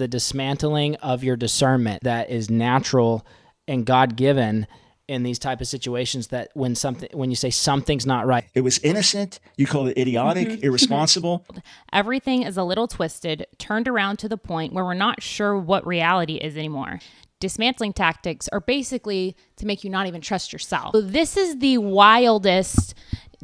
the dismantling of your discernment that is natural and God-given in these type of situations, that when you say something's not right. It was innocent. You call it idiotic, irresponsible. Everything is a little twisted, turned around to the point where we're not sure what reality is anymore. Dismantling tactics are basically to make you not even trust yourself. So this is the wildest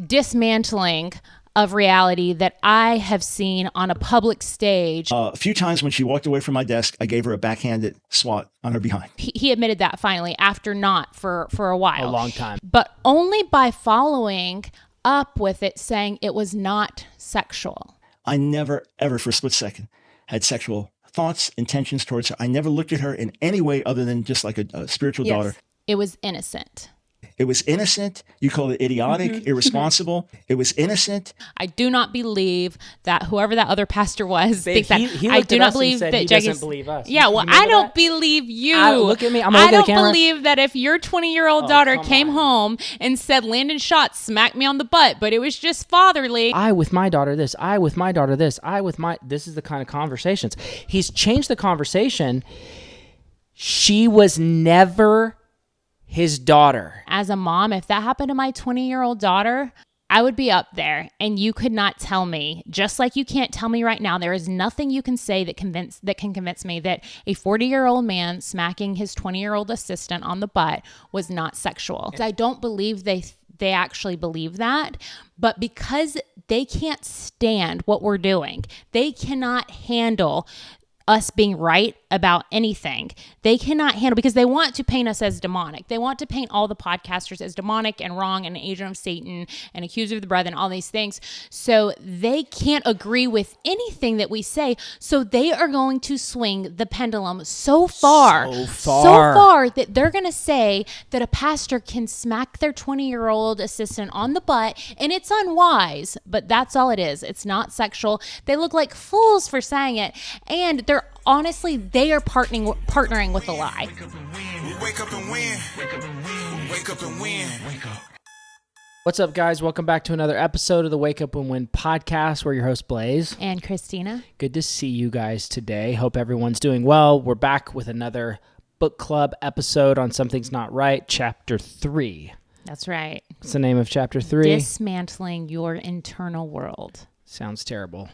dismantling of reality that I have seen on a public stage. A few times when she walked away from my desk, I gave her a backhanded swat on her behind. He admitted that finally after not for a while. A long time. But only by following up with it saying it was not sexual. I never, ever for a split second had sexual thoughts, intentions towards her. I never looked at her in any way other than just like a spiritual daughter. It was innocent. It was innocent. You call it idiotic, irresponsible. It was innocent. I do not believe that whoever that other pastor was thinks that. He I do not believe that that he doesn't believe us. Yeah, well, I don't believe you. Look at me. I'm looking I at don't the camera. believe that if your 20-year-old daughter came home and said Landon Shot smacked me on the butt, but it was just fatherly. I with my daughter this. I with my daughter this. This is the kind of conversations. He's changed the conversation. She was never his daughter. As a mom, if that happened to my 20-year-old daughter, I would be up there, and you could not tell me, just like you can't tell me right now, there is nothing you can say that can convince me that a 40-year-old man smacking his 20-year-old assistant on the butt was not sexual. I don't believe they actually believe that, but because they can't stand what we're doing, they cannot handle us being right about anything. They cannot handle, because they want to paint us as demonic. They want to paint all the podcasters as demonic and wrong and an agent of Satan and accuser of the brethren, all these things. So they can't agree with anything that we say. So they are going to swing the pendulum so far that they're going to say that a pastor can smack their 20-year-old assistant on the butt, and it's unwise, but that's all it is. It's not sexual. They look like fools for saying it, and they're honestly, they are partnering with a lie. Wake up and win. Wake up and win. What's up, guys? Welcome back to another episode of the Wake Up and Win podcast. We're your host, Blaise. And Christina. Good to see you guys today. Hope everyone's doing well. We're back with another book club episode on Something's Not Right, Chapter 3. That's right. What's the name of Chapter 3? Dismantling Your Internal World. Sounds terrible.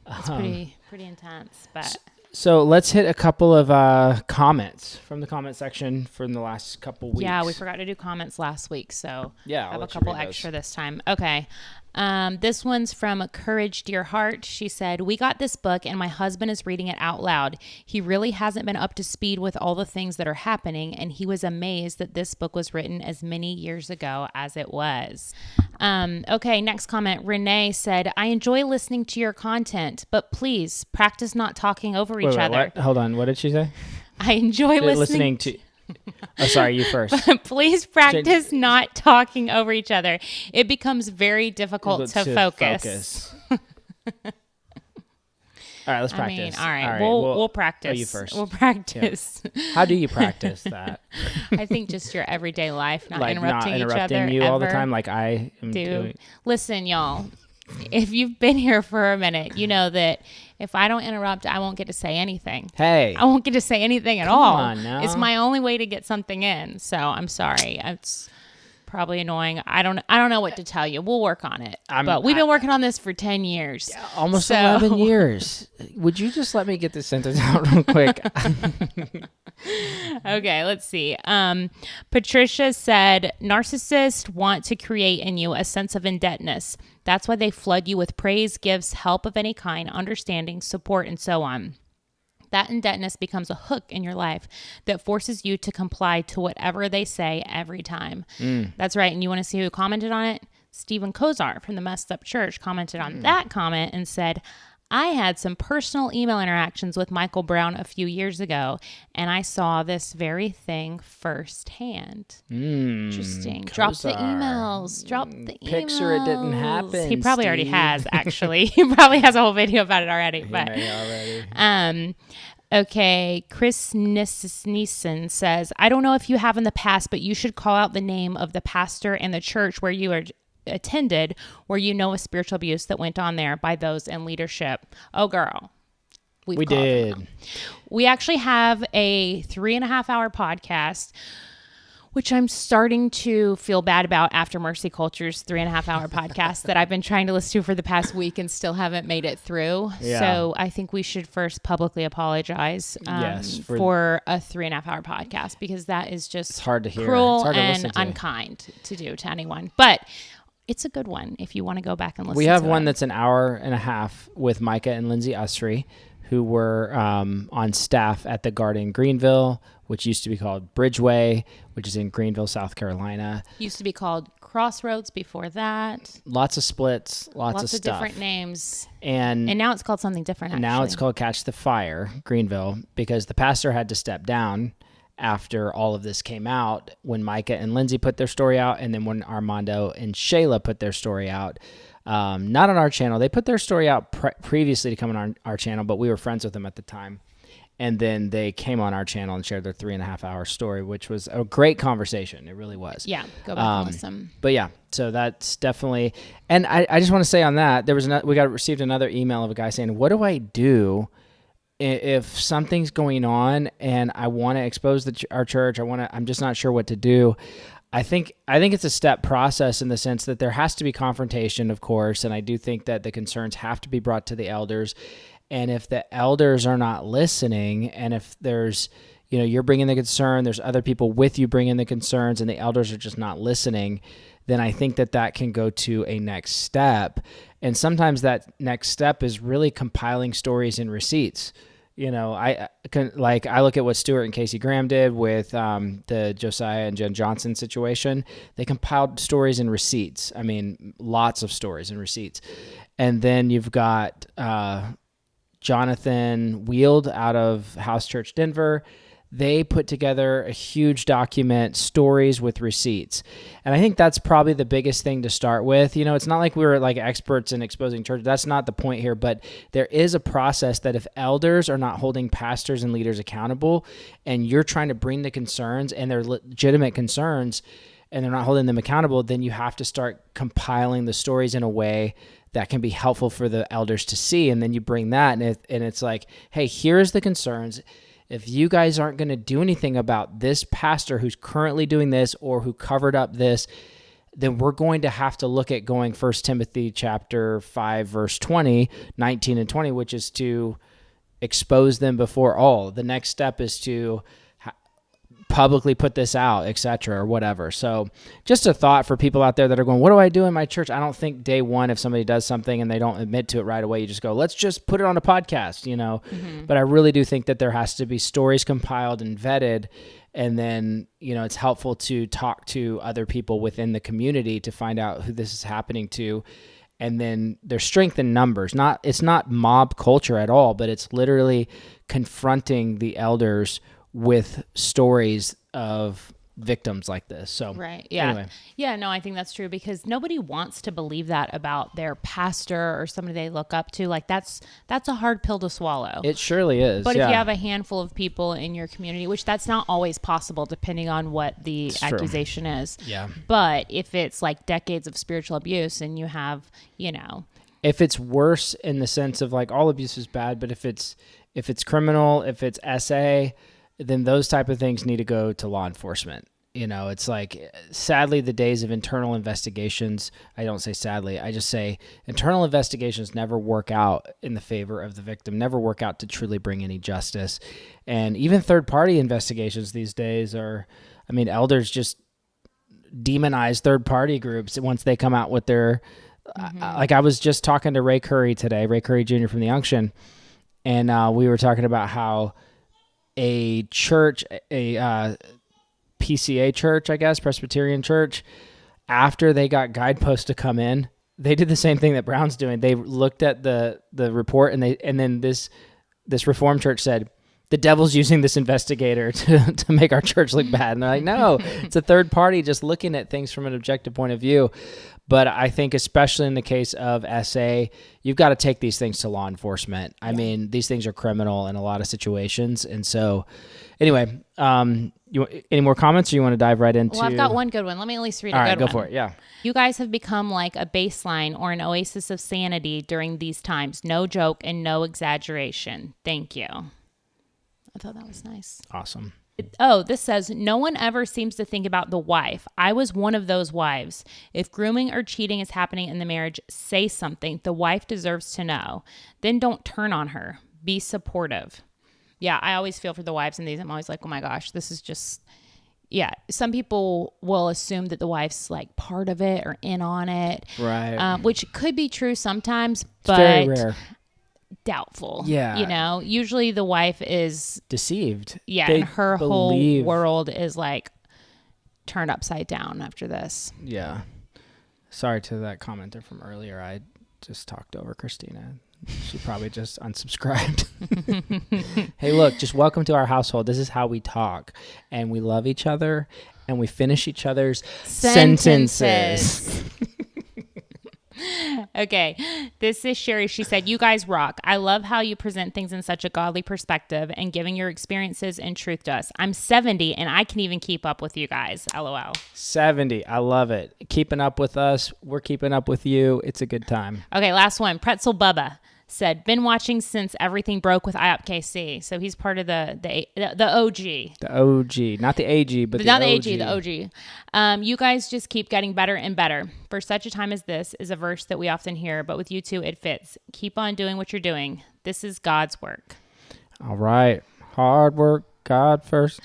It's pretty intense, but... So let's hit a couple of comments from the comment section from the last couple weeks. Yeah, we forgot to do comments last week, so yeah, I have a couple extra this time. Okay. This one's from Courage Dear Heart. She said, we got this book and my husband is reading it out loud. He really hasn't been up to speed with all the things that are happening, and he was amazed that this book was written as many years ago as it was. Okay, next comment. Renee said, I enjoy listening to your content, but please practice not talking over each other. What? Hold on. What did she say? I enjoy listening to... Oh, sorry, you first. Please practice not talking over each other. It becomes very difficult to focus. All right, let's practice. All right, we'll practice. Oh, you first. We'll practice. Yeah. How do you practice that? I think just your everyday life, not like interrupting each other. You ever. all the time, like I am doing. Listen, y'all. If you've been here for a minute, you know that if I don't interrupt, I won't get to say anything. Hey. I won't get to say anything at all. Come on now. It's my only way to get something in. So I'm sorry. It's probably annoying. I don't know what to tell you. We'll work on it. But we've been working on this for 10 years. Yeah, almost 11 years. Would you just let me get this sentence out real quick? Okay, let's see. Patricia said, narcissists want to create in you a sense of indebtedness. That's why they flood you with praise, gifts, help of any kind, understanding, support, and so on. That indebtedness becomes a hook in your life that forces you to comply to whatever they say every time. That's right. And you want to see who commented on it? Stephen 𝐂𝐍𝐓 from the Messed Up Church commented on that comment and said, I had some personal email interactions with Michael Brown a few years ago, and I saw this very thing firsthand. Interesting. Drop the emails. Picture it didn't happen. He probably already has, actually. He probably has a whole video about it already. Okay, Chris Nissen says, I don't know if you have in the past, but you should call out the name of the pastor and the church where you are attended, where you know of spiritual abuse that went on there by those in leadership. Oh, girl. We called did. them out. We actually have a 3.5-hour podcast, which I'm starting to feel bad about after Mercy Culture's 3.5-hour podcast that I've been trying to listen to for the past week and still haven't made it through. Yeah. So I think we should first publicly apologize Yes, for a 3.5-hour podcast, because that is just It's hard to hear. cruel It's hard to and listen to. unkind to do to anyone. But it's a good one if you want to go back and listen to it. We have one that's an hour and a half with Micah and Lindsay Ch.3, who were on staff at the Garden Greenville, which used to be called Bridgeway, which is in Greenville, South Carolina. Used to be called Crossroads before that. Lots of splits, lots of stuff. Different names. And now it's called something different, actually. now it's called Catch the Fire, Greenville, because the pastor had to step down after all of this came out, when Micah and Lindsay put their story out, and then when Armando and Shayla put their story out. Not on our channel. They put their story out previously to come on our channel, but we were friends with them at the time. And then they came on our channel and shared their 3.5-hour story, which was a great conversation. It really was. Yeah, go back and listen. But yeah, so that's definitely, and I just want to say on that, we received another email of a guy saying, what do I do if something's going on and I want to expose our church? I'm just not sure what to do. I think it's a step process in the sense that there has to be confrontation, of course, and I do think that the concerns have to be brought to the elders. And if the elders are not listening, and if there's, you're bringing the concern, there's other people with you bringing the concerns, and the elders are just not listening, then I think that can go to a next step. And sometimes that next step is really compiling stories and receipts. I look at what Stuart and Casey Graham did with the Josiah and Jen Johnson situation. They compiled stories and receipts. I mean, lots of stories and receipts. And then you've got Jonathan Wield out of House Church Denver. They put together a huge document, stories with receipts. And I think that's probably the biggest thing to start with. It's not like we're like experts in exposing church. That's not the point here, but there is a process that if elders are not holding pastors and leaders accountable, and you're trying to bring the concerns, and they're legitimate concerns, and they're not holding them accountable, then you have to start compiling the stories in a way that can be helpful for the elders to see. And then you bring that, and it's like, hey, here's the concerns. If you guys aren't going to do anything about this pastor who's currently doing this or who covered up this, then we're going to have to look at going 1 Timothy chapter 5, verse 20, 19 and 20, which is to expose them before all. The next step is to publicly put this out, etc., or whatever. So just a thought for people out there that are going, what do I do in my church? I don't think day one, if somebody does something and they don't admit to it right away, you just go, let's just put it on a podcast, But I really do think that there has to be stories compiled and vetted. And then, it's helpful to talk to other people within the community to find out who this is happening to. And then there's strength in numbers. It's not mob culture at all, but it's literally confronting the elders with stories of victims like this. So right. Yeah. Anyway. Yeah, no, I think that's true, because nobody wants to believe that about their pastor or somebody they look up to. Like that's a hard pill to swallow. It surely is. But if you have a handful of people in your community, which that's not always possible depending on what the accusation is. Yeah. But if it's like decades of spiritual abuse and you have, if it's worse in the sense of like all abuse is bad, but if it's criminal, if it's SA, then those type of things need to go to law enforcement. It's like, sadly, the days of internal investigations, I don't say sadly, I just say internal investigations never work out in the favor of the victim, never work out to truly bring any justice. And even third-party investigations these days elders just demonize third-party groups once they come out with their, like I was just talking to Ray Curry today, Ray Curry Jr. from the Unction, and we were talking about how a church, a PCA church, I guess, Presbyterian church, after they got Guideposts to come in, they did the same thing that Brown's doing. They looked at the report, and then this Reformed church said, the devil's using this investigator to make our church look bad. And they're like, no, it's a third party just looking at things from an objective point of view. But I think especially in the case of SA, you've got to take these things to law enforcement. I mean, these things are criminal in a lot of situations. And so anyway, any more comments, or you want to dive right into? Well, I've got one good one. Let me at least read a good one. All right, go for it. Yeah. You guys have become like a baseline or an oasis of sanity during these times. No joke and no exaggeration. Thank you. I thought that was nice. Awesome. This says, no one ever seems to think about the wife. I was one of those wives. If grooming or cheating is happening in the marriage, say something. The wife deserves to know. Then don't turn on her. Be supportive. Yeah, I always feel for the wives in these. I'm always like, oh my gosh, this is just, yeah. Some people will assume that the wife's like part of it or in on it. Right. Which could be true sometimes, It's but very rare. Doubtful. Yeah. You know, usually the wife is Deceived. yeah, They and her believe- whole world is like turned upside down after this. Yeah. Sorry to that commenter from earlier. I just talked over Christina. She probably just unsubscribed. Hey, look, just welcome to our household. This is how we talk. And we love each other and we finish each other's sentences. Okay, this is Sherry. She said, you guys rock. I love how you present things in such a godly perspective and giving your experiences and truth to us. I'm 70 and I can even keep up with you guys. LOL. 70. I love it. Keeping up with us. We're keeping up with you. It's a good time. Okay, last one. Pretzel Bubba said, been watching since everything broke with 𝐖𝐀𝐍𝐓. So he's part of the OG. The OG. Not the AG, but Not the the AG, the OG. You guys just keep getting better and better. For such a time as this is a verse that we often hear, but with you two, it fits. Keep on doing what you're doing. This is God's work. All right. Hard work. God first.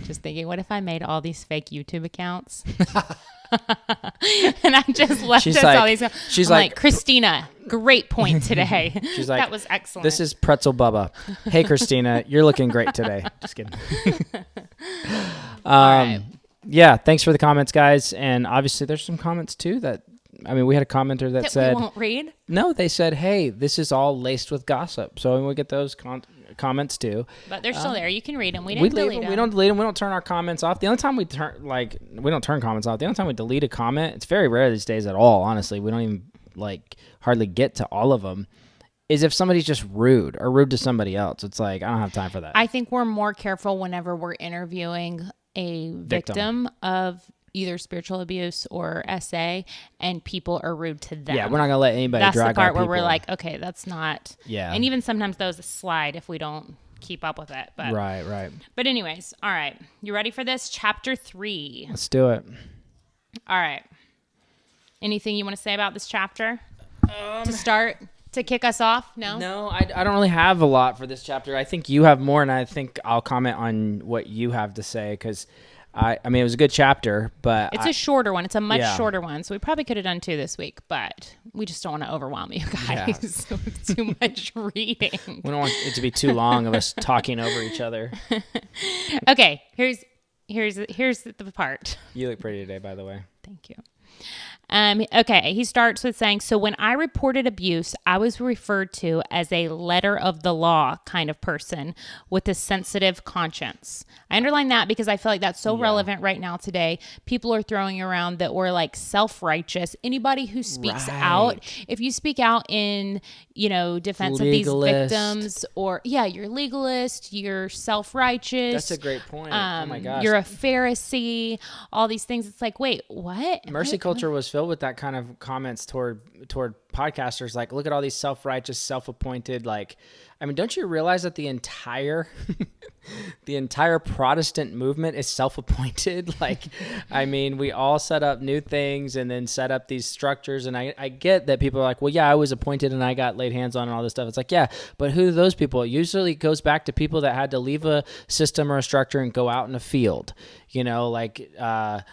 Just thinking, what if I made all these fake YouTube accounts? And I just left She's us like- all these. she's I'm like- Christina, great point today. She's like, that was excellent. This is Pretzel Bubba. Hey, Christina, you're looking great today. Just kidding. right. Yeah, thanks for the comments, guys. And obviously, there's some comments too that, I mean, we had a commenter that said, we won't read. no, they said, hey, this is all laced with gossip. So we get those comments too. But they're still there. You can read them. We didn't delete them. We don't delete them. We don't turn our comments off. The only time we we don't turn comments off. The only time we delete a comment, it's very rare these days at all, honestly. We don't even hardly get to all of them, is if somebody's just rude or rude to somebody else. It's like, I don't have time for that. I think we're more careful whenever we're interviewing a victim of either spiritual abuse or SA, and people are rude to them. Yeah, we're not going to let anybody That's drag the part our where people. we're like, okay, that's not. Yeah. And even sometimes those slide if we don't keep up with it. But Right. But anyways, all right. You ready for this? Chapter 3. Let's do it. All right. Anything you want to say about this chapter to start? To kick us off? No, I don't really have a lot for this chapter. I think you have more, and I think I'll comment on what you have to say, because I mean, it was a good chapter, but It's a shorter one. It's a much Yeah. shorter one. So we probably could have done 2 this week, but we just don't want to overwhelm you guys with too much reading. we don't want it to be too long of us talking over each other. Okay, here's the part. You look pretty today, by the way. Thank you. Okay, he starts with saying, so when I reported abuse, I was referred to as a letter of the law kind of person with a sensitive conscience. I underline that because I feel like that's so relevant right now today. People are throwing around that we're like self-righteous. Anybody who speaks out, if you speak out in, defense Legalist. of these victims, or you're legalist, you're self-righteous. That's a great point. Oh my gosh. You're a Pharisee, all these things. It's like, wait, what? Mercy culture was filled with that kind of comments toward podcasters, like, look at all these self-righteous, self-appointed, like, I mean, don't you realize that the entire Protestant movement is self-appointed? Like, I mean, we all set up new things and then set up these structures, and I get that people are like, well, yeah, I was appointed and I got laid hands on and all this stuff. It's like, yeah, but who are those people? It usually goes back to people that had to leave a system or a structure and go out in a field, the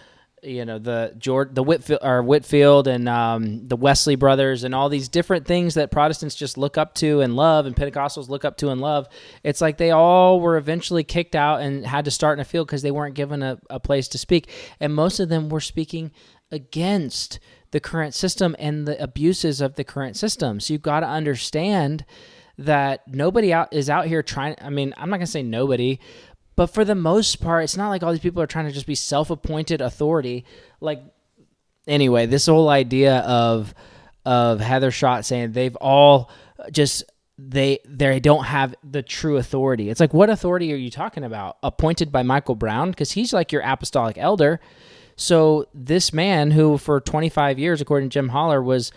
Whitfield and the Wesley brothers and all these different things that Protestants just look up to and love, and Pentecostals look up to and love. It's like they all were eventually kicked out and had to start in a field because they weren't given a place to speak. And most of them were speaking against the current system and the abuses of the current system. So you've got to understand that nobody is out here trying. I mean, I'm not gonna say nobody, but for the most part, it's not like all these people are trying to just be self-appointed authority. Like, anyway, this whole idea of Heather Schott saying they've all just they don't have the true authority. It's like, what authority are you talking about? Appointed by Michael Brown? Because he's like your apostolic elder. So this man who for 25 years, according to Jim Holler, was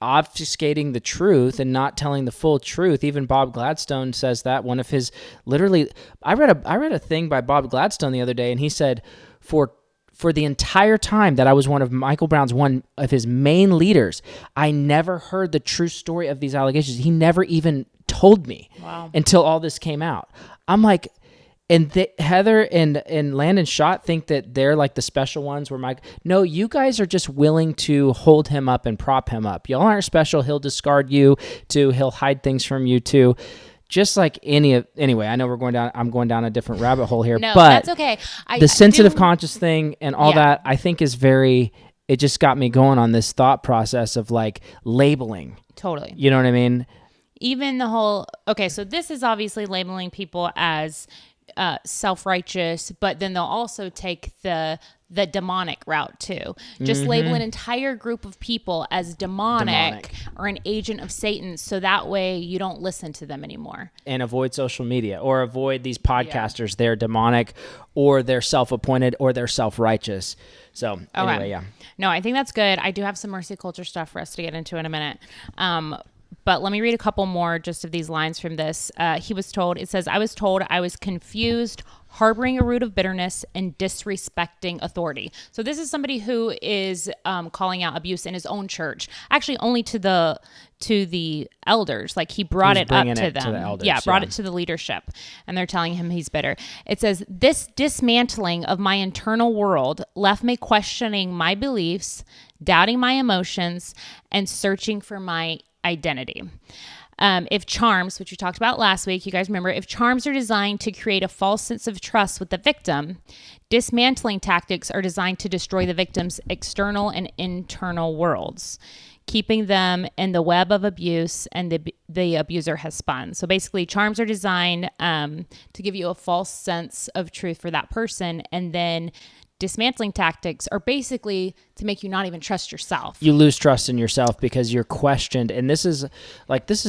obfuscating the truth and not telling the full truth. Even Bob Gladstone says that. One of his, literally, I read a thing by Bob Gladstone the other day, and he said, for the entire time that I was one of his main leaders, I never heard the true story of these allegations. He never even told me until all this came out. I'm like, and Heather and Landon Schott think that they're like the special ones where no, you guys are just willing to hold him up and prop him up. Y'all aren't special. He'll discard you too. He'll hide things from you too. Just like anyway, I know I'm going down a different rabbit hole here, No, but that's okay. The sensitive conscious thing and all that, I think is it just got me going on this thought process of like labeling. Totally. You know what I mean? Even the whole, okay, so this is obviously labeling people as self-righteous, but then they'll also take the demonic route too. Just label an entire group of people as demonic or an agent of Satan, so that way you don't listen to them anymore. And avoid social media or avoid these podcasters. Yeah. They're demonic or they're self-appointed or they're self-righteous. So anyway, yeah. No, I think that's good. I do have some mercy culture stuff for us to get into in a minute. But let me read a couple more just of these lines from this. It says, I was told I was confused, harboring a root of bitterness, and disrespecting authority. So this is somebody who is calling out abuse in his own church, actually only to the elders. Like he brought it up to them. Brought it to the leadership. And they're telling him he's bitter. It says, this dismantling of my internal world left me questioning my beliefs, doubting my emotions, and searching for my identity. If charms, which we talked about last week, you guys remember, if charms are designed to create a false sense of trust with the victim, dismantling tactics are designed to destroy the victim's external and internal worlds, keeping them in the web of abuse and the abuser has spun. So basically, charms are designed to give you a false sense of truth for that person, and then dismantling tactics are basically to make you not even trust yourself. You lose trust in yourself because you're questioned. And this is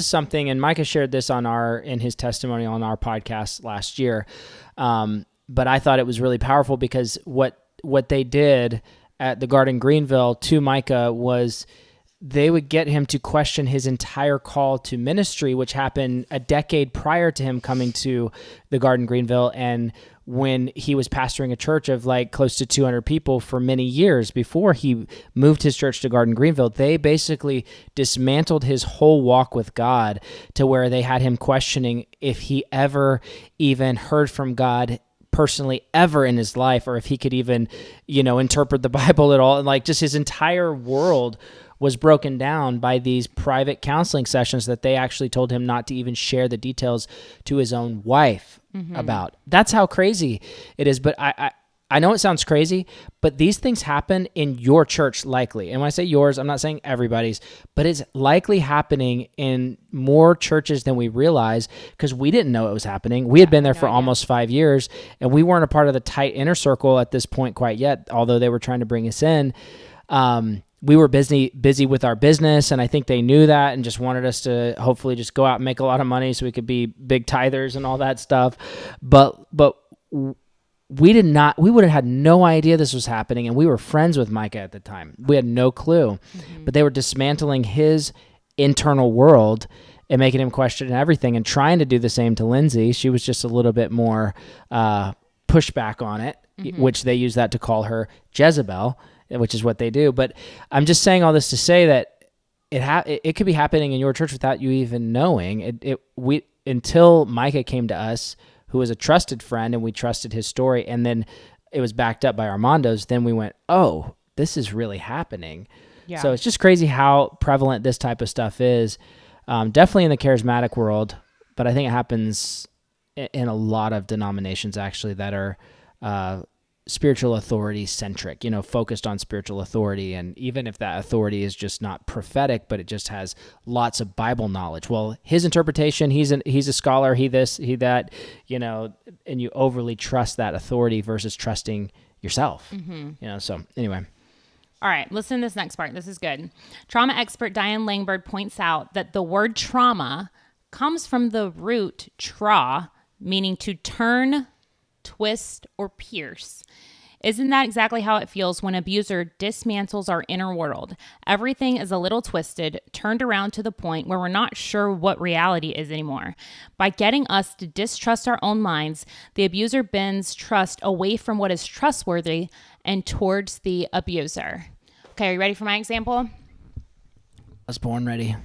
something, and Micah shared this in his testimony on our podcast last year. But I thought it was really powerful because what they did at the Garden Greenville to Micah was they would get him to question his entire call to ministry, which happened a decade prior to him coming to the Garden Greenville. And when he was pastoring a church of like close to 200 people for many years before he moved his church to Garden Greenville, they basically dismantled his whole walk with God to where they had him questioning if he ever even heard from God personally ever in his life, or if he could even, interpret the Bible at all. And like just his entire world was broken down by these private counseling sessions that they actually told him not to even share the details to his own wife about. That's how crazy it is. But I know it sounds crazy, but these things happen in your church likely. And when I say yours, I'm not saying everybody's, but it's likely happening in more churches than we realize because we didn't know it was happening. We had been there for almost 5 years, and we weren't a part of the tight inner circle at this point quite yet, although they were trying to bring us in. We were busy with our business, and I think they knew that and just wanted us to hopefully just go out and make a lot of money so we could be big tithers and all that stuff. But we would have had no idea this was happening, and we were friends with Micah at the time. We had no clue. But they were dismantling his internal world and making him question everything and trying to do the same to Lindsay. She was just a little bit more pushback on it, which they use that to call her Jezebel, which is what they do. But I'm just saying all this to say that it could be happening in your church without you even knowing. Until Micah came to us, who was a trusted friend, and we trusted his story, and then it was backed up by Armando's, then we went, oh, this is really happening. Yeah. So it's just crazy how prevalent this type of stuff is. Definitely in the charismatic world, but I think it happens in a lot of denominations actually that are spiritual authority centric, focused on spiritual authority. And even if that authority is just not prophetic, but it just has lots of Bible knowledge. Well, his interpretation, he's a scholar, he this, he that, and you overly trust that authority versus trusting yourself. So anyway. All right, listen to this next part. This is good. Trauma expert Diane Langberg points out that the word trauma comes from the root tra, meaning to turn, twist, or pierce. Isn't that exactly how it feels when an abuser dismantles our inner world? Everything is a little twisted, turned around to the point where we're not sure what reality is anymore. By getting us to distrust our own minds, the abuser bends trust away from what is trustworthy and towards the abuser. Okay, are you ready for my example? I was born ready.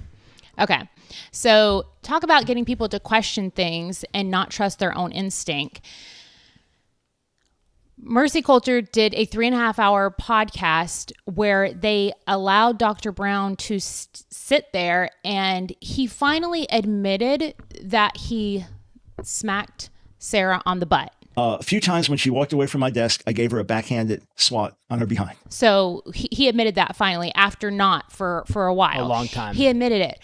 Okay, so talk about getting people to question things and not trust their own instinct. Mercy Culture did a 3.5-hour podcast where they allowed Dr. Brown to sit there, and he finally admitted that he smacked Sarah on the butt. A few times when she walked away from my desk, I gave her a backhanded swat on her behind. So he admitted that finally after not for a while. A long time. He admitted it,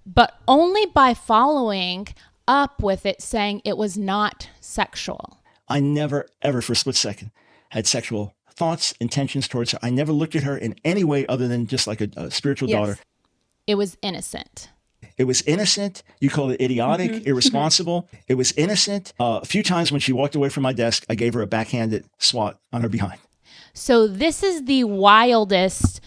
but only by following up with it saying it was not sexual. I never, ever for a split second had sexual thoughts, intentions towards her. I never looked at her in any way other than just like a spiritual daughter. It was innocent. It was innocent. You call it idiotic, irresponsible. It was innocent. A few times when she walked away from my desk, I gave her a backhanded swat on her behind. So this is the wildest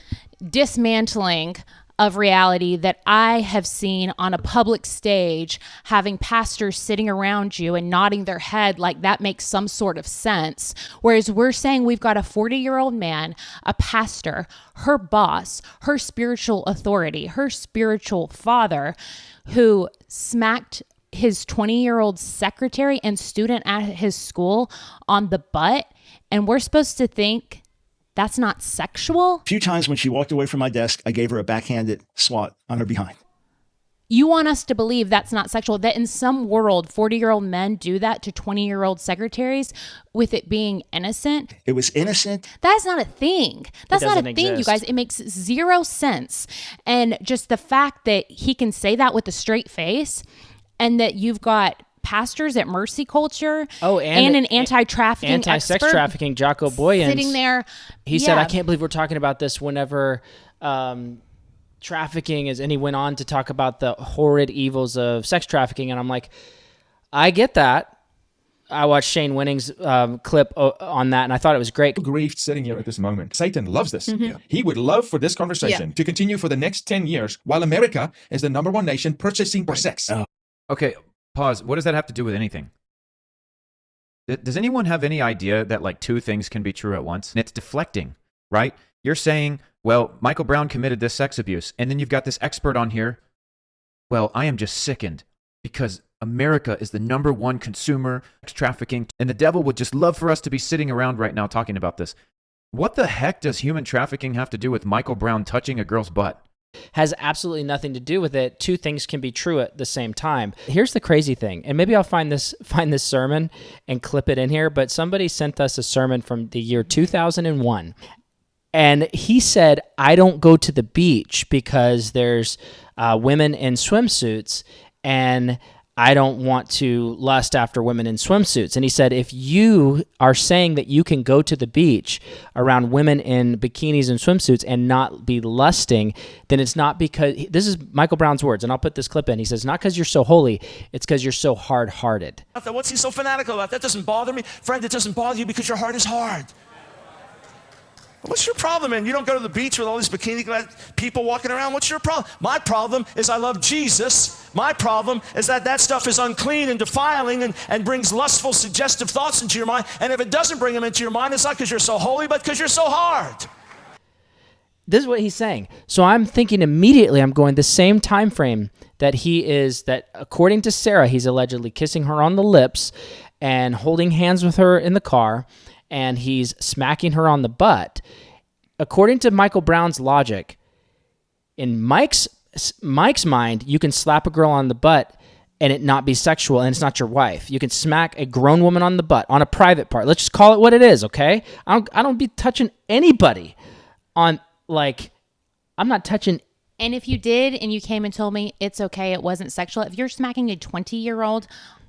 dismantling of reality that I have seen on a public stage, having pastors sitting around you and nodding their head like that makes some sort of sense. Whereas we're saying we've got a 40-year-old man, a pastor, her boss, her spiritual authority, her spiritual father, who smacked his 20-year-old secretary and student at his school on the butt. And we're supposed to think that's not sexual? A few times when she walked away from my desk, I gave her a backhanded swat on her behind. You want us to believe that's not sexual, that in some world, 40-year-old men do that to 20-year-old secretaries with it being innocent? It was innocent. That's not a thing. That's not a thing, exist. you guys. It makes zero sense. And just the fact that he can say that with a straight face, and that you've got pastors at Mercy Culture and an anti-trafficking anti-sex expert trafficking Jocko Boyens sitting there. He said, I can't believe we're talking about this whenever trafficking is, and he went on to talk about the horrid evils of sex trafficking. And I'm like, I get that. I watched Shane Winning's clip on that, and I thought it was great. Grieved sitting here at this moment. Satan loves this. He would love for this conversation to continue for the next 10 years while America is the #1 nation purchasing for sex. Okay, pause. What does that have to do with anything? Does anyone have any idea that like two things can be true at once? And it's deflecting, right? You're saying, well, Michael Brown committed this sex abuse. And then you've got this expert on here. Well, I am just sickened because America is the #1 consumer sex trafficking. And the devil would just love for us to be sitting around right now talking about this. What the heck does human trafficking have to do with Michael Brown touching a girl's butt? Has absolutely nothing to do with it. Two things can be true at the same time. Here's the crazy thing, and maybe I'll find this sermon and clip it in here, but somebody sent us a sermon from the year 2001, and he said, I don't go to the beach because there's women in swimsuits, and I don't want to lust after women in swimsuits. And he said, if you are saying that you can go to the beach around women in bikinis and swimsuits and not be lusting, then it's not because, this is Michael Brown's words, and I'll put this clip in. He says, not because you're so holy, it's because you're so hard-hearted. What's he so fanatical about? That doesn't bother me. Friend, it doesn't bother you because your heart is hard. What's your problem, man? You don't go to the beach with all these bikini people walking around. What's your problem? My problem is I love Jesus. My problem is that stuff is unclean and defiling and brings lustful, suggestive thoughts into your mind. And if it doesn't bring them into your mind, it's not because you're so holy, but because you're so hard. This is what he's saying. So I'm thinking immediately, I'm going the same time frame that according to Sarah, he's allegedly kissing her on the lips and holding hands with her in the car, and he's smacking her on the butt. According to Michael Brown's logic, in Mike's mind, you can slap a girl on the butt and it not be sexual, and it's not your wife. You can smack a grown woman on the butt on a private part. Let's just call it what it is, okay? I don't be touching anybody on, like, I'm not touching. And if you did and you came and told me it's okay, it wasn't sexual, if you're smacking a 20-year-old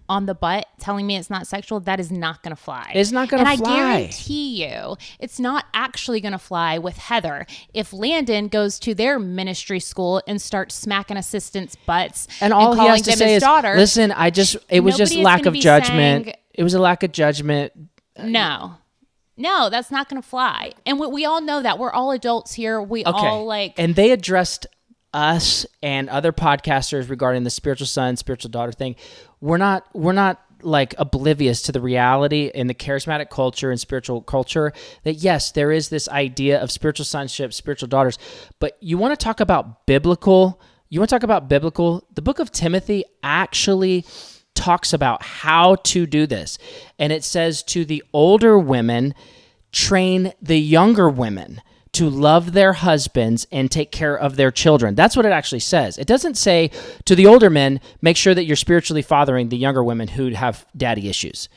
on the butt telling me it's not sexual, that is not going to fly. It's not going to fly. And I guarantee you it's not actually going to fly with Heather. If Landon goes to their ministry school and starts smacking assistants' butts And all he calling has to them say his is, daughter, listen, it was just nobody is lack gonna of be judgment. saying- It was a lack of judgment. No, that's not going to fly. And we all know that. We're all adults here. We all like... And they addressed us and other podcasters regarding the spiritual son, spiritual daughter thing. We're not like oblivious to the reality in the charismatic culture and spiritual culture that yes, there is this idea of spiritual sonship, spiritual daughters. But you want to talk about biblical, the book of Timothy actually talks about how to do this. And it says to the older women, train the younger women to love their husbands and take care of their children. That's what it actually says. It doesn't say to the older men, make sure that you're spiritually fathering the younger women who have daddy issues.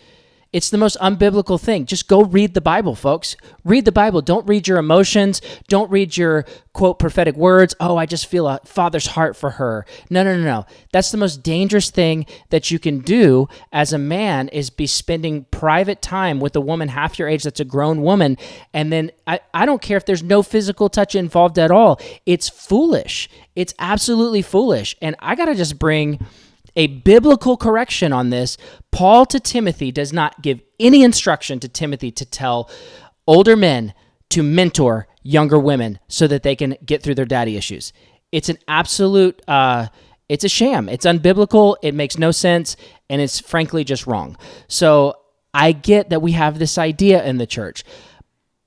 It's the most unbiblical thing. Just go read the Bible, folks. Read the Bible. Don't read your emotions. Don't read your, quote, prophetic words. Oh, I just feel a father's heart for her. No. That's the most dangerous thing that you can do as a man is be spending private time with a woman half your age that's a grown woman. And then I don't care if there's no physical touch involved at all. It's foolish. It's absolutely foolish. And I got to just bring a biblical correction on this. Paul to Timothy does not give any instruction to Timothy to tell older men to mentor younger women so that they can get through their daddy issues. It's an absolute, it's a sham. It's unbiblical. It makes no sense. And it's frankly just wrong. So I get that we have this idea in the church.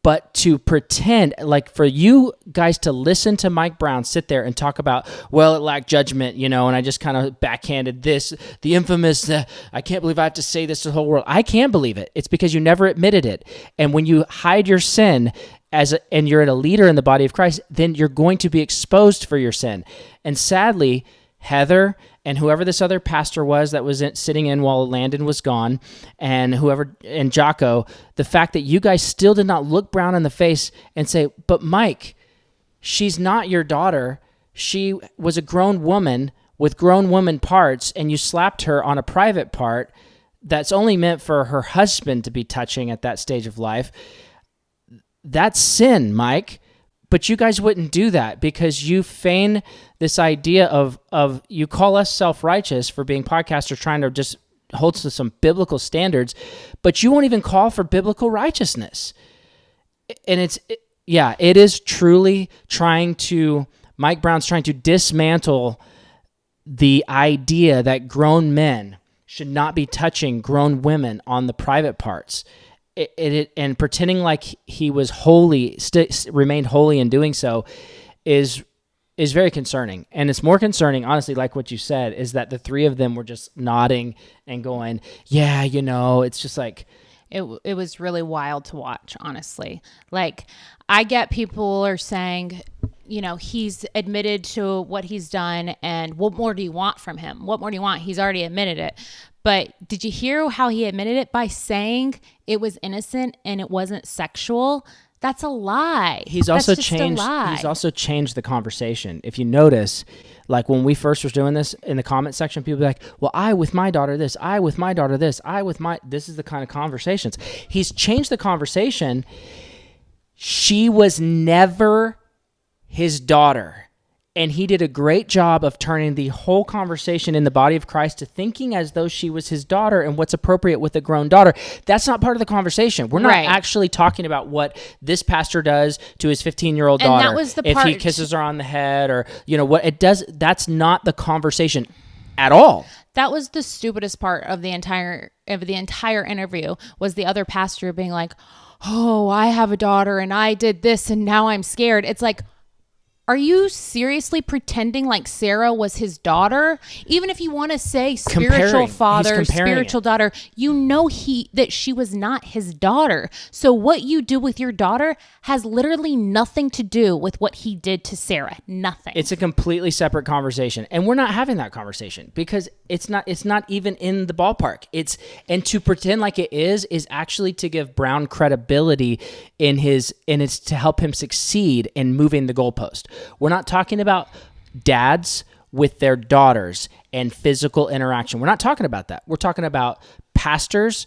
But to pretend, like for you guys to listen to Mike Brown sit there and talk about, well, it lacked judgment, and I just kind of backhanded this, the infamous, I can't believe I have to say this to the whole world. I can believe it. It's because you never admitted it. And when you hide your sin and you're a leader in the body of Christ, then you're going to be exposed for your sin. And sadly, Heather and whoever this other pastor was that was sitting in while Landon was gone, and Jocko, the fact that you guys still did not look Brown in the face and say, but Mike, she's not your daughter. She was a grown woman with grown woman parts, and you slapped her on a private part that's only meant for her husband to be touching at that stage of life. That's sin, Mike. But you guys wouldn't do that because you feign this idea of you call us self-righteous for being podcasters trying to just hold to some biblical standards, but you won't even call for biblical righteousness. And it is truly Mike Brown's trying to dismantle the idea that grown men should not be touching grown women on the private parts. And pretending like he was holy, remained holy in doing so is very concerning. And it's more concerning, honestly, like what you said, is that the three of them were just nodding and going, yeah, it's just like... It was really wild to watch, honestly. Like, I get people are saying, he's admitted to what he's done, and what more do you want from him? What more do you want? He's already admitted it. But did you hear how he admitted it? By saying it was innocent and it wasn't sexual. That's a lie. He's also changed the conversation. If you notice, like when we first was doing this in the comment section, people be like, well, I with my daughter this, I with my daughter this, this is the kind of conversations. He's changed the conversation. She was never his daughter. And he did a great job of turning the whole conversation in the body of Christ to thinking as though she was his daughter and what's appropriate with a grown daughter. That's not part of the conversation. We're not actually talking about what this pastor does to his 15-year-old daughter. And that was the if part. He kisses her on the head or, what it does. That's not the conversation at all. That was the stupidest part of the entire interview, was the other pastor being like, oh, I have a daughter and I did this and now I'm scared. It's like, Are you seriously pretending like Sarah was his daughter? Even if you want to say spiritual father, spiritual daughter, you know that she was not his daughter. So what you do with your daughter has literally nothing to do with what he did to Sarah. Nothing. It's a completely separate conversation, and we're not having that conversation because it's not even in the ballpark. And to pretend like it is actually to give Brown credibility and it's to help him succeed in moving the goalpost. We're not talking about dads with their daughters and physical interaction. We're not talking about that. We're talking about pastors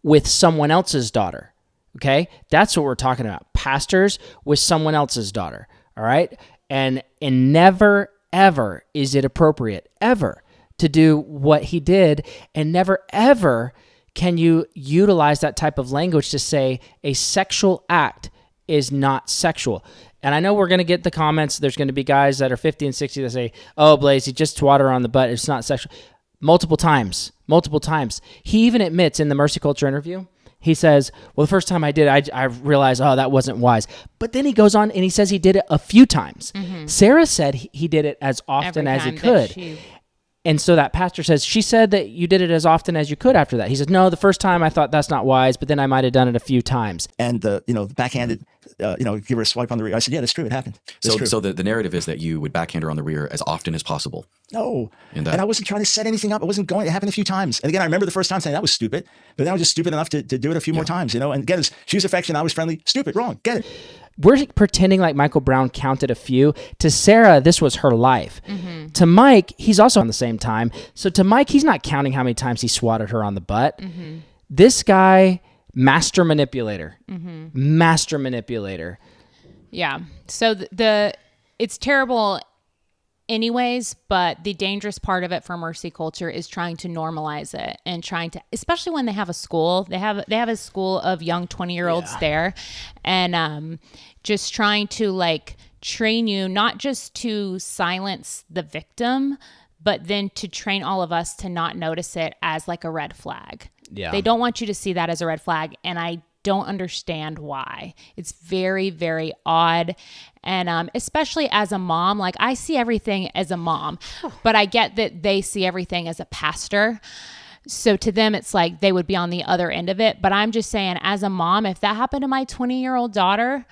with someone else's daughter. Okay? That's what we're talking about. Pastors with someone else's daughter. All right? And never, ever is it appropriate, ever, to do what he did, and never, ever can you utilize that type of language to say a sexual act is not sexual. And I know we're going to get the comments. There's going to be guys that are 50 and 60 that say, oh, Blaise, he just twatted her on the butt. It's not sexual. Multiple times. He even admits in the Mercy Culture interview, he says, well, the first time I did it, I realized, oh, that wasn't wise. But then he goes on and he says he did it a few times. Mm-hmm. Sarah said he did it as often as he could. And so that pastor says, she said that you did it as often as you could after that. He says, no, the first time I thought that's not wise, but then I might have done it a few times. And the backhanded, give her a swipe on the rear. I said, yeah, that's true. It happened. So the narrative is that you would backhand her on the rear as often as possible. No. And I wasn't trying to set anything up. I wasn't going. It happened a few times. And again, I remember the first time saying that was stupid, but then I was just stupid enough to do it a few more times, And again, she was affectionate. I was friendly. Stupid. Wrong. Get it. We're pretending like Michael Brown counted a few. To Sarah, this was her life. Mm-hmm. To Mike, he's also on the same time. So to Mike, he's not counting how many times he swatted her on the butt. Mm-hmm. This guy, master manipulator. Mm-hmm. Master manipulator. Yeah. So it's terrible anyways, but the dangerous part of it for Mercy Culture is trying to normalize it and trying to, especially when they have a school, they have a school of young 20-year-olds there, and just trying to like train you not just to silence the victim, but then to train all of us to not notice it as like a red flag. Yeah. They don't want you to see that as a red flag, and I don't understand why. It's very, very odd. And especially as a mom, like I see everything as a mom, but I get that they see everything as a pastor. So to them, it's like they would be on the other end of it. But I'm just saying, as a mom, if that happened to my 20-year-old daughter,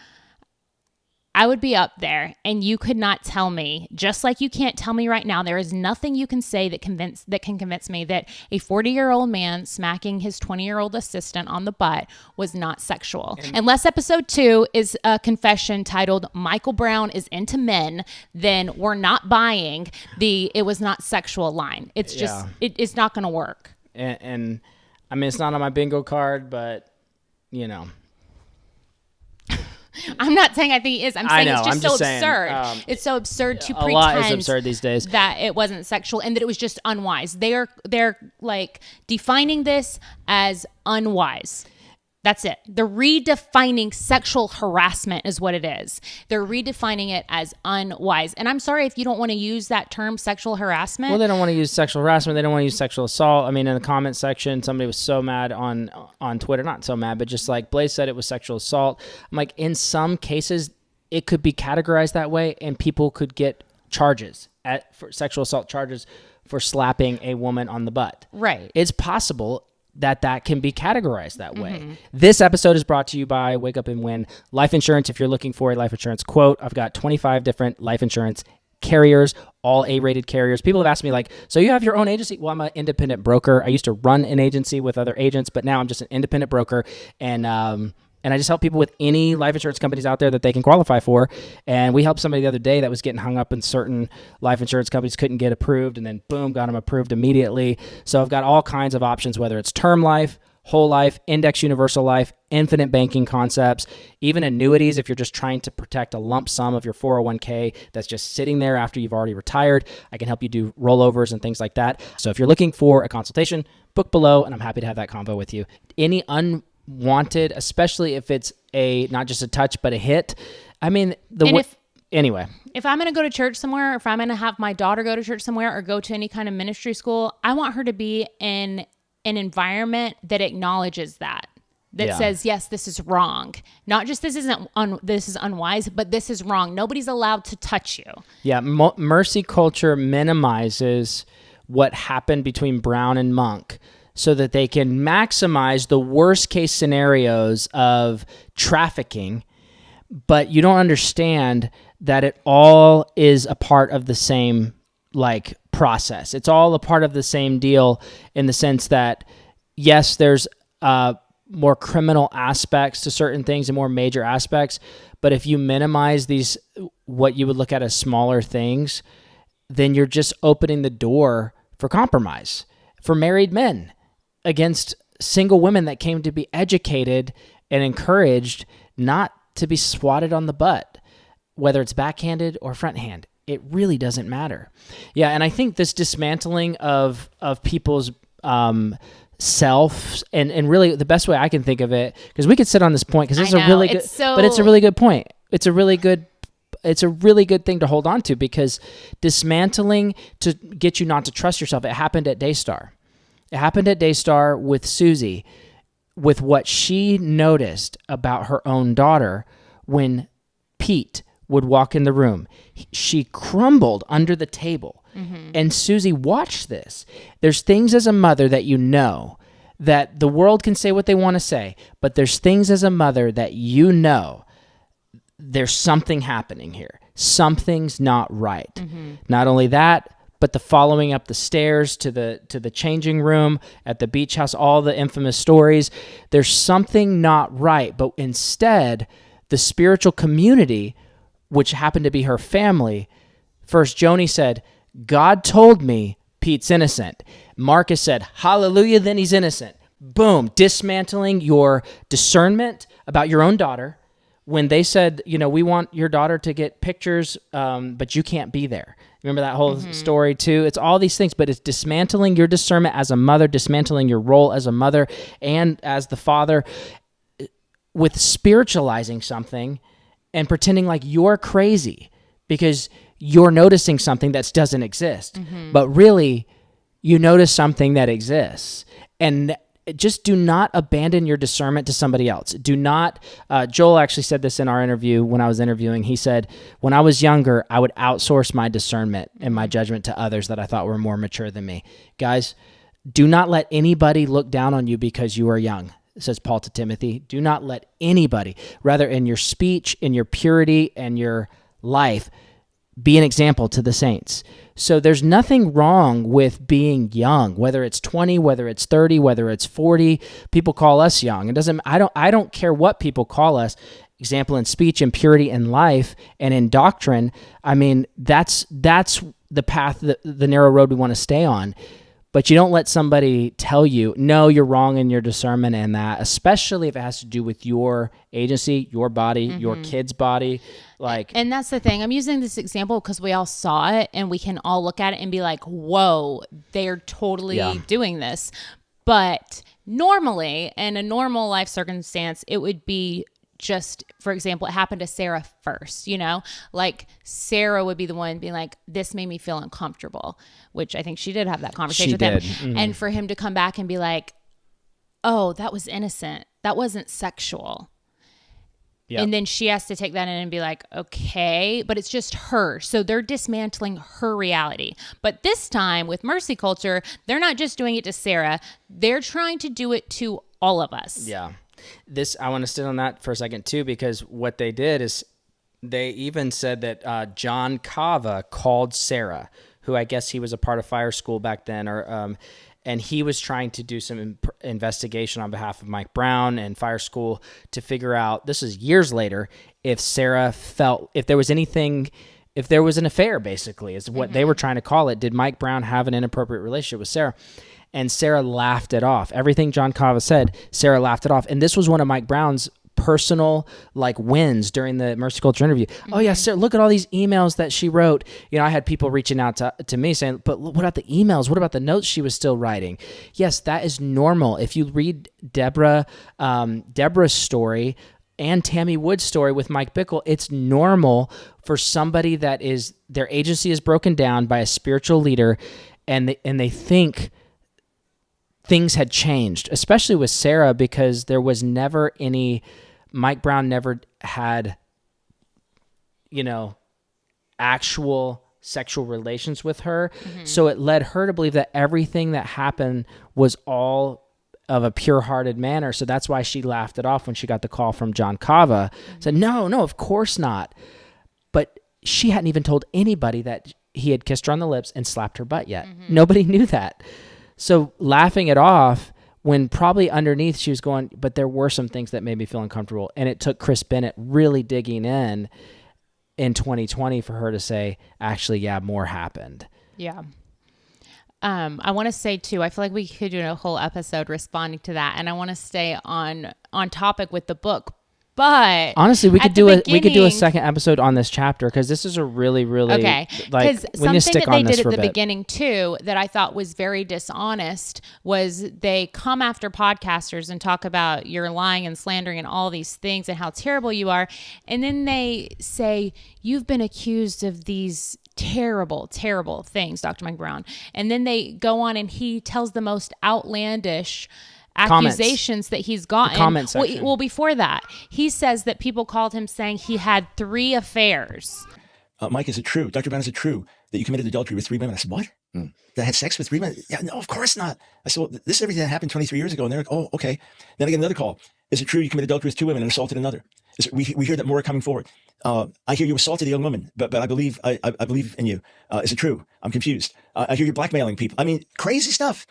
I would be up there, and you could not tell me, just like you can't tell me right now, there is nothing you can say that can convince me that a 40-year-old man smacking his 20-year-old assistant on the butt was not sexual. Unless episode 2 is a confession titled Michael Brown is into men, then we're not buying the it was not sexual line. It's just, it's not going to work. And I mean, it's not on my bingo card, but I'm not saying I think he is. I'm saying it's just so absurd. It's so absurd to pretend a lot is absurd these days. That it wasn't sexual and that it was just unwise. They're like defining this as unwise. That's it. They're redefining sexual harassment is what it is. They're redefining it as unwise. And I'm sorry if you don't want to use that term, sexual harassment. Well, they don't want to use sexual harassment. They don't want to use sexual assault. I mean, in the comment section, somebody was so mad on Twitter. Not so mad, but just like Blaise said it was sexual assault. I'm like, in some cases, it could be categorized that way, and people could get charges for sexual assault charges for slapping a woman on the butt. Right. It's possible that can be categorized that way. Mm-hmm. This episode is brought to you by Wake Up and Win Life Insurance. If you're looking for a life insurance quote, I've got 25 different life insurance carriers, all A-rated carriers. People have asked me like, so you have your own agency? Well, I'm an independent broker. I used to run an agency with other agents, but now I'm just an independent broker. And I just help people with any life insurance companies out there that they can qualify for. And we helped somebody the other day that was getting hung up in certain life insurance companies, couldn't get approved, and then boom, got them approved immediately. So I've got all kinds of options, whether it's term life, whole life, index universal life, infinite banking concepts, even annuities if you're just trying to protect a lump sum of your 401k that's just sitting there after you've already retired. I can help you do rollovers and things like that. So if you're looking for a consultation, book below, and I'm happy to have that convo with you. Any unwanted, especially if it's not just a touch, but a hit. I mean, anyway. If I'm going to go to church somewhere, or if I'm going to have my daughter go to church somewhere or go to any kind of ministry school, I want her to be in an environment that acknowledges that. that says, yes, this is wrong. Not just this is unwise, but this is wrong. Nobody's allowed to touch you. Yeah, mercy culture minimizes what happened between Brown and Monk so that they can maximize the worst case scenarios of trafficking, but you don't understand that it all is a part of the same process. It's all a part of the same deal in the sense that, yes, there's more criminal aspects to certain things and more major aspects, but if you minimize these, what you would look at as smaller things, then you're just opening the door for compromise for married men against single women that came to be educated and encouraged not to be swatted on the butt, whether it's backhanded or fronthand. It really doesn't matter. Yeah, and I think this dismantling of people's self, and really the best way I can think of it, because we could sit on this point, because it's a really good, but it's a really good point. It's a really good thing to hold on to, because dismantling to get you not to trust yourself. It happened at Daystar. It happened at Daystar with Susie, with what she noticed about her own daughter when Pete would walk in the room. She crumbled under the table. And Susie watched this. There's things as a mother that you know, that the world can say what they want to say, but there's things as a mother that you know there's something happening here. Something's not right. Not only that, but the following up the stairs to the changing room at the beach house, all the infamous stories, there's something not right. But instead, the spiritual community, which happened to be her family, first Joni said, God told me Pete's innocent. Marcus said, hallelujah, then he's innocent. Boom, dismantling your discernment about your own daughter. When they said, we want your daughter to get pictures, but you can't be there. Remember that whole story too? It's all these things, but it's dismantling your discernment as a mother, dismantling your role as a mother and as the father, with spiritualizing something and pretending like you're crazy because you're noticing something that doesn't exist. But really, you notice something that exists. And just do not abandon your discernment to somebody else. Do not, Joel actually said this in our interview when I was interviewing. He said, when I was younger, I would outsource my discernment and my judgment to others that I thought were more mature than me. Guys, do not let anybody look down on you because you are young, says Paul to Timothy. Do not let anybody, rather in your speech, in your purity, and your life, be an example to the saints. So there's nothing wrong with being young, whether it's 20, whether it's 30, whether it's 40. People call us young. It doesn't. I don't care what people call us. Example in speech and purity in life and in doctrine. I mean, that's the path, the narrow road we want to stay on. But you don't let somebody tell you, no, you're wrong in your discernment and that, especially if it has to do with your agency, your body, your kid's body. And that's the thing. I'm using this example because we all saw it and we can all look at it and be like, whoa, they're totally doing this. But normally, in a normal life circumstance, it would be just, for example, it happened to Sarah first, like Sarah would be the one being like, this made me feel uncomfortable, which I think she did have that conversation with him. And for him to come back and be like, oh, that was innocent. That wasn't sexual. And then she has to take that in and be like, okay, but it's just her. So they're dismantling her reality. But this time with mercy culture, they're not just doing it to Sarah. They're trying to do it to all of us. Yeah. I want to sit on that for a second too, because what they did is they even said that John 𝐂𝐓 called Sarah, who I guess he was a part of fire school back then, and he was trying to do some investigation on behalf of Mike Brown and fire school to figure out, this is years later, if Sarah felt, if there was an affair, basically, is what they were trying to call it. Did Mike Brown have an inappropriate relationship with Sarah? And Sarah laughed it off. Everything John 𝐂𝐓 said, Sarah laughed it off. And this was one of Mike Brown's personal wins during the Mercy Culture interview. Oh yeah, Sarah, look at all these emails that she wrote. I had people reaching out to me saying, but what about the emails? What about the notes she was still writing? Yes, that is normal. If you read Deborah's story and Tammy Wood's story with Mike Bickle, it's normal for somebody that is, their agency is broken down by a spiritual leader and they think things had changed, especially with Sarah, because there was never any, Mike Brown never had, actual sexual relations with her. So it led her to believe that everything that happened was all of a pure-hearted manner. So that's why she laughed it off when she got the call from John 𝐂𝐓. Said, no, of course not. But she hadn't even told anybody that he had kissed her on the lips and slapped her butt yet. Nobody knew that. So laughing it off, when probably underneath she was going, but there were some things that made me feel uncomfortable. And it took Chris Bennett really digging in 2020 for her to say, actually, yeah, more happened. Yeah. I want to say too, I feel like we could do a whole episode responding to that, and I want to stay on topic with the book. But honestly, we could do a second episode on this chapter, because this is a really, really okay. Like we need to stick on this for a bit. Something that they did at the beginning too that I thought was very dishonest was they come after podcasters and talk about you're lying and slandering and all these things and how terrible you are, and then they say you've been accused of these terrible, terrible things, Dr. Mike Brown, and then they go on and he tells the most outlandish accusations that he's gotten. Comment section. Well, before that, he says that people called him saying he had 3 affairs. Mike, is it true? Dr. Brown, is it true that you committed adultery with 3 women? I said, what? That I had sex with 3 women? Yeah, no, of course not. I said, well, this is everything that happened 23 years ago. And they're like, oh, okay. Then I get another call. Is it true you committed adultery with 2 women and assaulted another? We hear that more are coming forward. I hear you assaulted a young woman, but I believe I believe in you. Is it true? I'm confused. I hear you're blackmailing people. I mean, crazy stuff.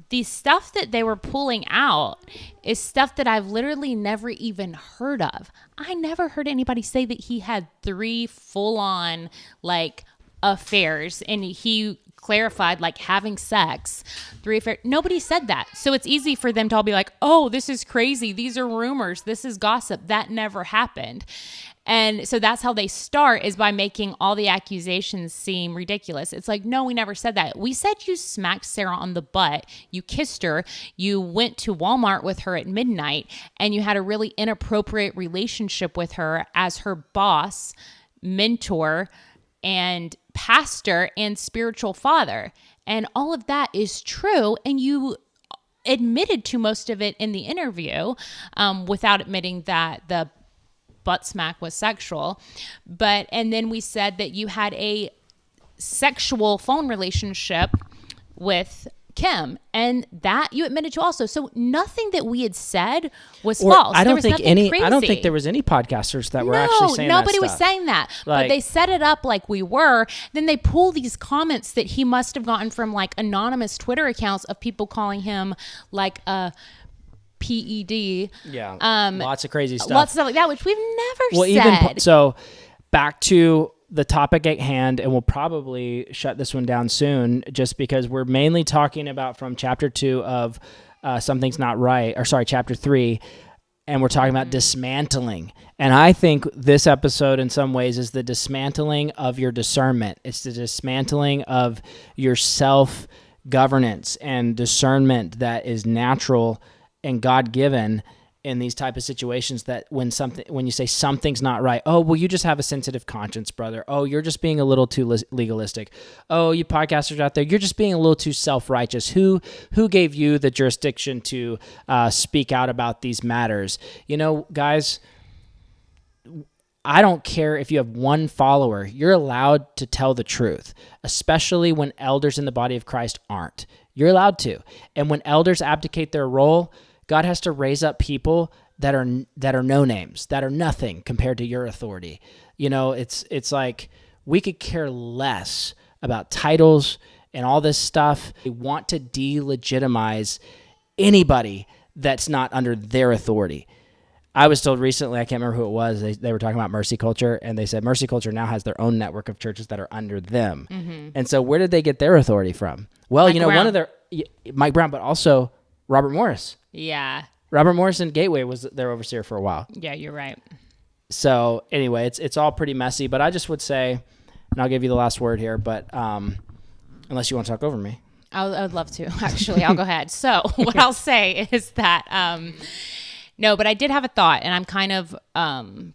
The stuff that they were pulling out is stuff that I've literally never even heard of. I never heard anybody say that he had 3 full-on like affairs, and he clarified like having sex, 3 affairs. Nobody said that. So it's easy for them to all be like, oh, this is crazy. These are rumors. This is gossip. That never happened. And so that's how they start, is by making all the accusations seem ridiculous. It's like, no, we never said that. We said you smacked Sarah on the butt, you kissed her, you went to Walmart with her at midnight, and you had a really inappropriate relationship with her as her boss, mentor, and pastor, and spiritual father. And all of that is true. And you admitted to most of it in the interview, without admitting that the butt smack was sexual. And then we said that you had a sexual phone relationship with Kim, and that you admitted to also. So nothing that we had said was false. I don't think there was any podcasters that were actually saying that. Nobody was saying that. But they set it up like we were. Then they pull these comments that he must have gotten from like anonymous Twitter accounts of people calling him like a PED. Yeah. Lots of crazy stuff. Lots of stuff like that, which we've never said. So back to the topic at hand, and we'll probably shut this one down soon, just because we're mainly talking about from chapter 2 of Something's Not Right, or sorry, chapter 3, and we're talking about dismantling. And I think this episode in some ways is the dismantling of your discernment. It's the dismantling of your self-governance and discernment that is natural and God-given in these type of situations, that when you say something's not right, oh, well, you just have a sensitive conscience, brother. Oh, you're just being a little too legalistic. Oh, you podcasters out there, you're just being a little too self-righteous. Who gave you the jurisdiction to speak out about these matters? Guys, I don't care if you have 1 follower. You're allowed to tell the truth, especially when elders in the body of Christ aren't. You're allowed to. And when elders abdicate their role, God has to raise up people that are no names, that are nothing compared to your authority. It's like we could care less about titles and all this stuff. They want to delegitimize anybody that's not under their authority. I was told recently, I can't remember who it was, they were talking about mercy culture, and they said mercy culture now has their own network of churches that are under them. Mm-hmm. And so where did they get their authority from? Well, one of their, Mike Brown, but also Robert Morris. Yeah. Robert Morris in Gateway was their overseer for a while. Yeah, you're right. So anyway, it's all pretty messy, but I just would say, and I'll give you the last word here, but unless you want to talk over me. I would love to, actually. I'll go ahead. So what I'll say is that, no, but I did have a thought, and I'm kind of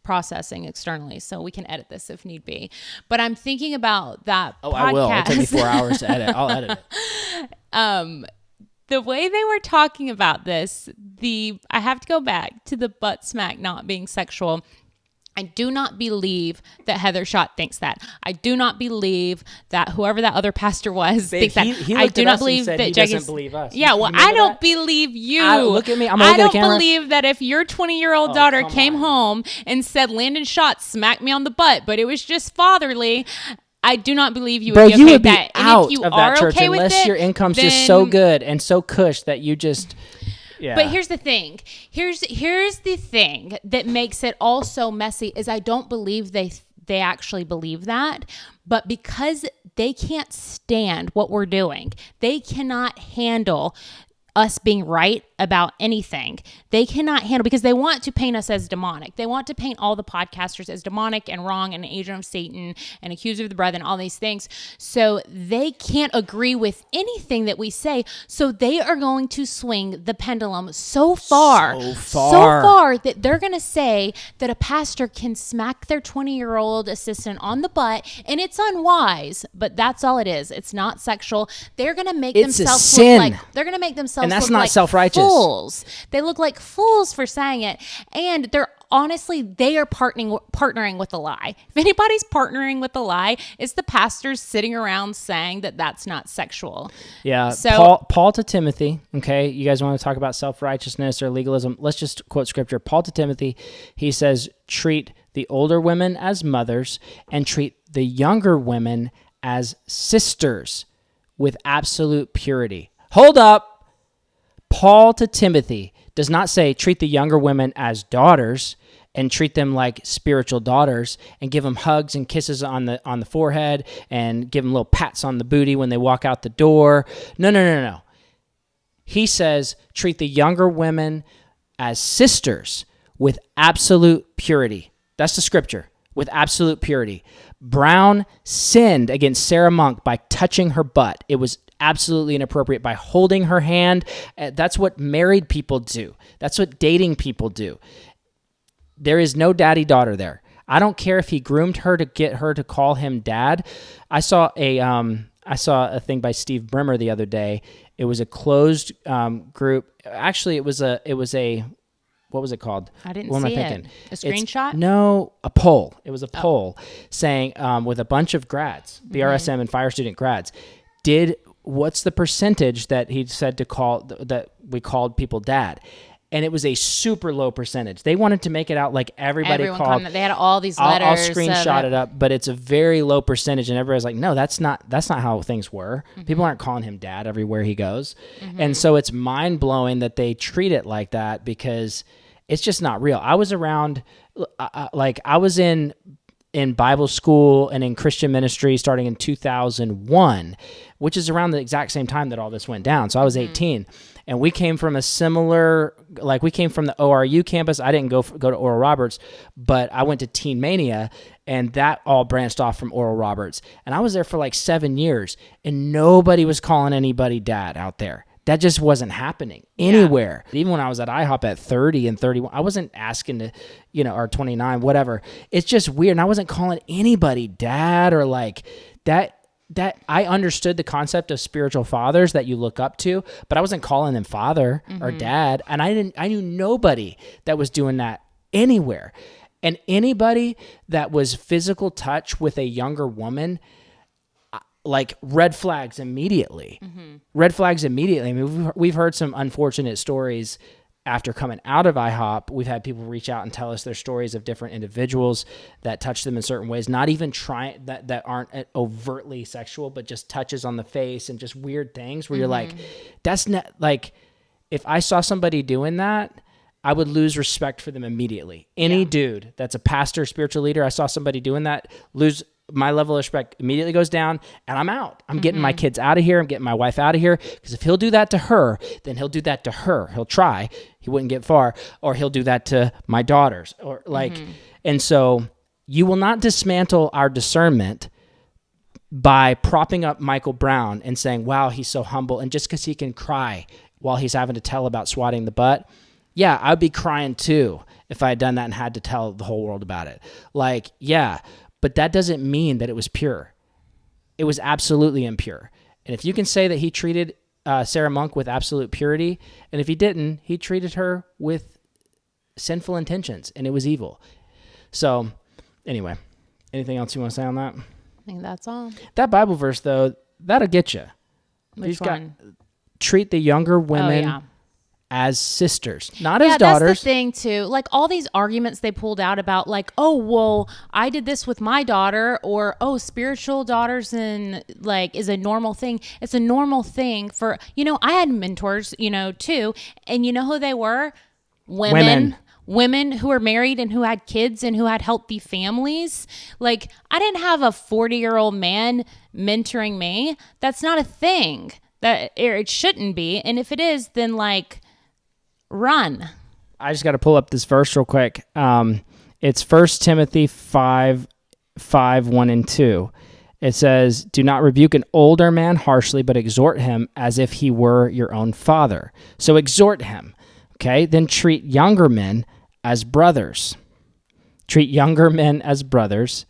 processing externally, so we can edit this if need be. But I'm thinking about that podcast. I will. It'll take me 4 hours to edit. I'll edit it. the way they were talking about this, I have to go back to the butt smack not being sexual. I do not believe that Heather Schott thinks that. I do not believe that whoever that other pastor was thinks that. I do not believe that Jackie doesn't believe us. Yeah, well, I don't believe you. Look at me. I'm looking at the camera. I don't believe that if your 20-year-old daughter came home and said Landon Schott smacked me on the butt, but it was just fatherly, I do not believe you would be okay with that. Out and if you of are that church okay with unless it, your income's then, just so good and so cush that you just. Yeah. But here's the thing. Here's the thing that makes it all so messy is I don't believe they actually believe that, but because they can't stand what we're doing, they cannot handle us being right about anything. They cannot handle, because they want to paint us as demonic. They want to paint all the podcasters as demonic and wrong and an agent of Satan and accuser of the brethren, all these things. So they can't agree with anything that we say. So they are going to swing the pendulum so far that they're going to say that a pastor can smack their 20-year-old assistant on the butt, and it's unwise, but that's all it is. It's not sexual. They're going to make themselves look like, they're going to make themselves and that's look not like self-righteous. Fools. They look like fools for saying it, and they are partnering with a lie. If anybody's partnering with a lie, it's the pastors sitting around saying that that's not sexual. Yeah. So Paul to Timothy. Okay, you guys want to talk about self-righteousness or legalism? Let's just quote scripture. Paul to Timothy, he says, "Treat the older women as mothers, and treat the younger women as sisters with absolute purity." Hold up. Paul to Timothy does not say treat the younger women as daughters and treat them like spiritual daughters and give them hugs and kisses on the forehead and give them little pats on the booty when they walk out the door. No. He says treat the younger women as sisters with absolute purity. That's the scripture, with absolute purity. Brown sinned against Sarah Monk by touching her butt. It was absolutely inappropriate by holding her hand. That's what married people do. That's what dating people do. There is no daddy-daughter there. I don't care if he groomed her to get her to call him dad. I saw a thing by Steve Brimmer the other day. It was a closed group. Actually, it was a what was it called? I didn't what see am I thinking? it. A screenshot? No, a poll. It was a poll saying with a bunch of grads, BRSM and fire student grads, what's the percentage that he said that we called people dad? And it was a super low percentage. They wanted to make it out like everyone called. They had all these letters. I'll screenshot it up, but it's a very low percentage, and everybody's like, no, that's not how things were. People aren't calling him dad everywhere he goes. And so it's mind blowing that they treat it like that, because it's just not real. I was around, I was in Bible school and in Christian ministry starting in 2001, which is around the exact same time that all this went down. So I was 18, and we came from we came from the ORU campus. I didn't go to Oral Roberts, but I went to Teen Mania, and that all branched off from Oral Roberts. And I was there for like 7 years, and nobody was calling anybody dad out there. That just wasn't happening anywhere. Yeah. Even when I was at IHOP at 30 and 31, I wasn't asking to, or 29, whatever. It's just weird. And I wasn't calling anybody dad or like that. I understood the concept of spiritual fathers that you look up to, but I wasn't calling them father or dad. And I knew nobody that was doing that anywhere. And anybody that was physical touch with a younger woman, like red flags immediately. Red flags immediately. I mean, we've heard some unfortunate stories after coming out of IHOP. We've had people reach out and tell us their stories of different individuals that touch them in certain ways, not even trying that aren't overtly sexual, but just touches on the face and just weird things where you're like, that's not like, if I saw somebody doing that, I would lose respect for them immediately. Any dude that's a pastor, spiritual leader, I saw somebody doing that, my level of respect immediately goes down, and I'm out. I'm getting my kids out of here. I'm getting my wife out of here, because if he'll do that to her, then he'll do that to her. He'll try. He wouldn't get far. Or he'll do that to my daughters. Or and so you will not dismantle our discernment by propping up Michael Brown and saying, wow, he's so humble. And just because he can cry while he's having to tell about swatting the butt, yeah, I'd be crying too if I had done that and had to tell the whole world about it. Like, yeah. But that doesn't mean that it was pure. It was absolutely impure. And if you can say that he treated Sarah Monk with absolute purity, and if he didn't, he treated her with sinful intentions, and it was evil. So, anyway, anything else you want to say on that? I think that's all. That Bible verse, though, that'll get you. Which one? Treat the younger women yeah. as sisters, not as Yeah, daughters. that's the thing too. Like all these arguments they pulled out about like, oh, well, I did this with my daughter, or oh, spiritual daughters and like is a normal thing. It's a normal thing for, I had mentors, too. And you know who they were? Women who were married and who had kids and who had healthy families. Like I didn't have a 40-year-old man mentoring me. That's not a thing. That it shouldn't be. And if it is, then like run. I just got to pull up this verse real quick. It's 1 Timothy 5:1-2. It says, do not rebuke an older man harshly, but exhort him as if he were your own father. So exhort him. Okay. Then treat younger men as brothers. Treat younger men as brothers.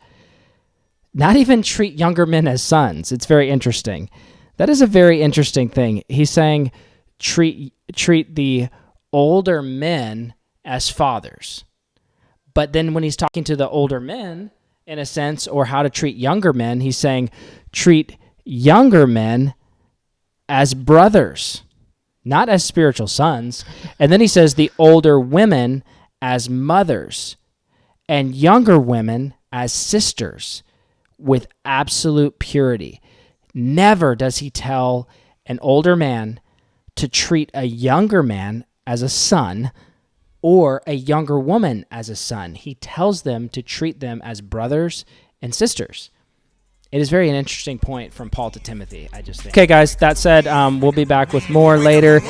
Not even treat younger men as sons. It's very interesting. That is a very interesting thing. He's saying treat the older men as fathers. But then when he's talking to the older men, in a sense, or how to treat younger men, he's saying treat younger men as brothers, not as spiritual sons. And then he says the older women as mothers and younger women as sisters with absolute purity. Never does he tell an older man to treat a younger man as a son or a younger woman as a son. He tells them to treat them as brothers and sisters. It is very an interesting point from Paul to Timothy, I just think. Okay, guys, that said, we'll be back with more later.